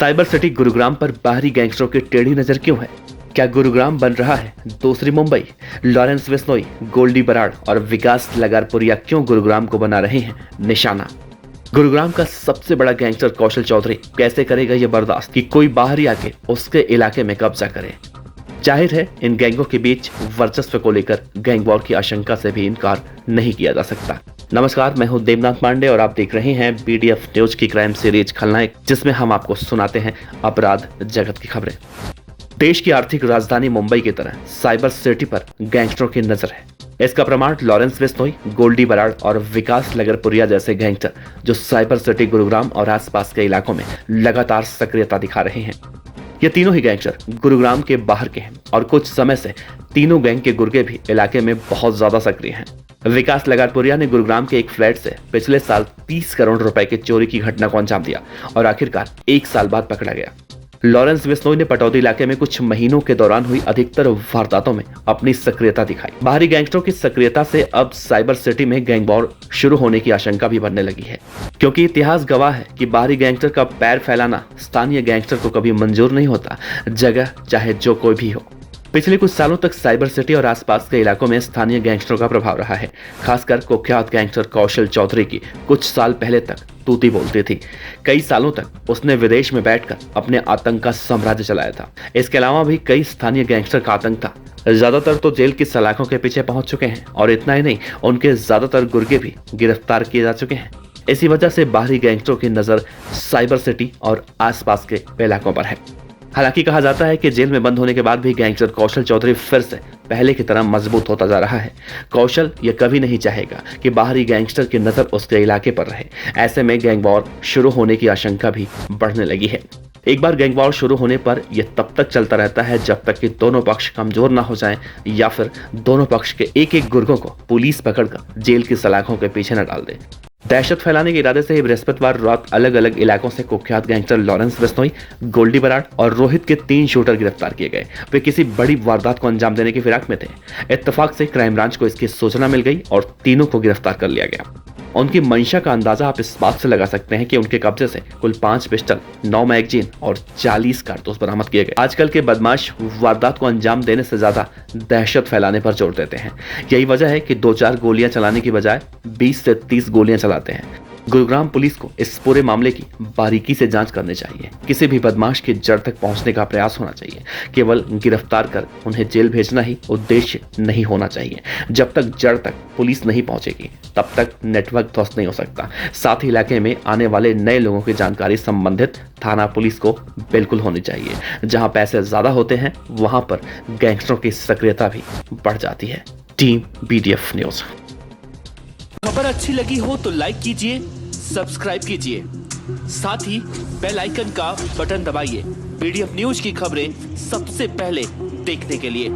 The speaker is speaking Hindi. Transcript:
साइबर सिटी गुरुग्राम पर बाहरी गैंगस्टरों की टेढ़ी नजर क्यों है? क्या गुरुग्राम बन रहा है दूसरी मुंबई? लॉरेंस बिश्नोई, गोल्डी बराड़ और विकास लगारपुरिया क्यों गुरुग्राम को बना रहे हैं निशाना? गुरुग्राम का सबसे बड़ा गैंगस्टर कौशल चौधरी कैसे करेगा यह बर्दाश्त कि कोई बाहरी आके उसके इलाके में कब्जा करे? जाहिर है इन गैंगों के बीच वर्चस्व को लेकर गैंग वॉर की आशंका से भी इनकार नहीं किया जा सकता। नमस्कार, मैं हूं देवनाथ पांडे और आप देख रहे हैं BDF न्यूज की क्राइम सीरीज खलनायक, जिसमें हम आपको सुनाते हैं अपराध जगत की खबरें। देश की आर्थिक राजधानी मुंबई की तरह साइबर सिटी पर गैंगस्टरों की नजर है। इसका प्रमाण लॉरेंस बिश्नोई, गोल्डी बराड़ और विकास लगरपुरिया जैसे गैंगस्टर जो साइबर सिटी गुरुग्राम और आसपास के इलाकों में लगातार सक्रियता दिखा रहे हैं। ये तीनों ही गैंगस्टर गुरुग्राम के बाहर के हैं और कुछ समय से तीनों गैंग के गुर्गे भी इलाके में बहुत ज्यादा सक्रिय हैं। विकास लगारपुरिया ने गुरुग्राम के एक फ्लैट से पिछले साल 30 करोड़ रुपए की चोरी की घटना को अंजाम दिया और आखिरकार 1 साल बाद पकड़ा गया। लॉरेंस बिश्नोई ने पटौदी इलाके में कुछ महीनों के दौरान हुई अधिकतर वारदातों में अपनी सक्रियता दिखाई। बाहरी गैंगस्टरों की सक्रियता से अब साइबर सिटी में गैंग वॉर शुरू होने की आशंका भी बनने लगी है, क्योंकि इतिहास गवाह है कि बाहरी गैंगस्टर का पैर फैलाना स्थानीय गैंगस्टर को कभी मंजूर नहीं होता, जगह चाहे जो कोई भी हो। पिछले कुछ सालों तक साइबर सिटी और आसपास के इलाकों में स्थानीय गैंगस्टरों का प्रभाव रहा है। खासकर कुख्यात गैंगस्टर कौशल चौधरी की कुछ साल पहले तक तूती बोलती थी। कई सालों तक उसने विदेश में बैठकर अपने आतंक का साम्राज्य चलाया था। इसके अलावा भी कई स्थानीय गैंगस्टर का आतंक था। ज्यादातर तो जेल की सलाखों के पीछे पहुंच चुके हैं और इतना ही नहीं, उनके ज्यादातर गुर्गे भी गिरफ्तार किए जा चुके हैं। इसी वजह से बाहरी गैंगस्टरों की नजर साइबर सिटी और आसपास के इलाकों पर है। हालांकि कहा जाता है कि जेल में बंद होने के बाद भी गैंगस्टर कौशल चौधरी फिर से पहले की तरह मजबूत होता जा रहा है। कौशल ये कभी नहीं चाहेगा कि बाहरी गैंगस्टर की नजर उसके इलाके पर रहे। ऐसे में गैंग वॉर शुरू होने की आशंका भी बढ़ने लगी है। एक बार गैंग वॉर शुरू होने पर यह तब तक चलता रहता है जब तक कि दोनों पक्ष कमजोर ना हो जाएं या फिर दोनों पक्ष के एक एक गुर्गों को पुलिस पकड़कर जेल की सलाखों के पीछे न डाल दे। दहशत फैलाने के इरादे से ही बृहस्पतिवार रात अलग अलग इलाकों से कुख्यात गैंगस्टर लॉरेंस बिश्नोई, गोल्डी बराड़ और रोहित के 3 शूटर गिरफ्तार किए गए। वे किसी बड़ी वारदात को अंजाम देने की फिराक में थे। इत्तेफाक से क्राइम ब्रांच को इसकी सूचना मिल गई और तीनों को गिरफ्तार कर लिया गया। उनकी मंशा का अंदाजा आप इस बात से लगा सकते हैं कि उनके कब्जे से कुल 5 पिस्टल, 9 मैगजीन और 40 कारतूस बरामद किए गए। आजकल के बदमाश वारदात को अंजाम देने से ज्यादा दहशत फैलाने पर जोर देते हैं। यही वजह है कि 2-4 गोलियां चलाने की बजाय 20 से 30 गोलियां चलाते हैं। गुरुग्राम पुलिस को इस पूरे मामले की बारीकी से जांच करनी चाहिए। किसी भी बदमाश की जड़ तक पहुंचने का प्रयास होना चाहिए। केवल गिरफ्तार कर उन्हें जेल भेजना ही उद्देश्य नहीं होना चाहिए। जब तक जड़ तक पुलिस नहीं पहुंचेगी तब तक नेटवर्क ध्वस्त नहीं हो सकता। साथ ही इलाके में आने वाले नए लोगों की जानकारी संबंधित थाना पुलिस को बिल्कुल होनी चाहिए। जहां पैसे ज्यादा होते हैं वहां पर गैंगस्टरों की सक्रियता भी बढ़ जाती है। Team BDF news. खबर अच्छी लगी हो तो लाइक कीजिए, सब्सक्राइब कीजिए, साथ ही बेल आइकन का बटन दबाइए BDF न्यूज की खबरें सबसे पहले देखने के लिए।